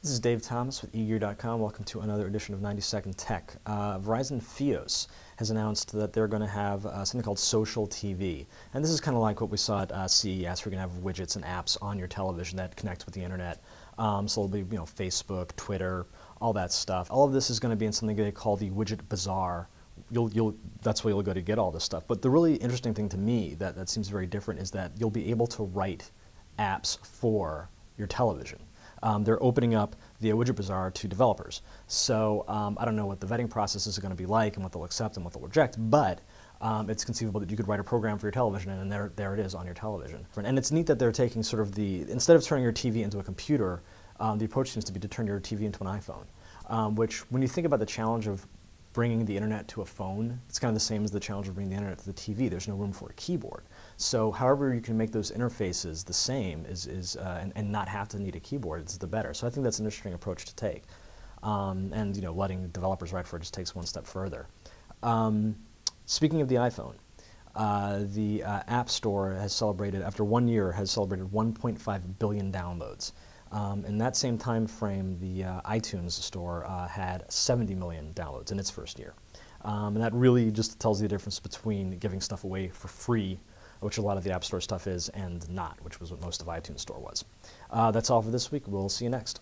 This is Dave Thomas with eGear.com. Welcome to another edition of 90-Second Tech. Verizon FiOS has announced that they're going to have something called social TV. And this is kind of like what we saw at CES. We're going to have widgets and apps on your television that connect with the internet. So it'll be, Facebook, Twitter, all that stuff. All of this is going to be in something they call the Widget Bazaar. That's where you'll go to get all this stuff. But the really interesting thing to me that seems very different is that you'll be able to write apps for your television. They're opening up the Widget Bazaar to developers. So I don't know what the vetting process is going to be like and what they'll accept and what they'll reject, but it's conceivable that you could write a program for your television and there it is on your television. And it's neat that they're taking sort of instead of turning your TV into a computer, the approach seems to be to turn your TV into an iPhone, which when you think about the challenge of bringing the internet to a phone, it's kind of the same as the challenge of bringing the internet to the TV. There's no room for a keyboard. So however you can make those interfaces the same and not have to need a keyboard, it's the better. So I think that's an interesting approach to take. And letting developers write for it just takes one step further. Speaking of the iPhone, the App Store has celebrated, after 1 year, has celebrated 1.5 billion downloads. In that same time frame, the iTunes Store had 70 million downloads in its first year. And that really just tells you the difference between giving stuff away for free, which a lot of the App Store stuff is, and not, which was what most of iTunes Store was. That's all for this week. We'll see you next.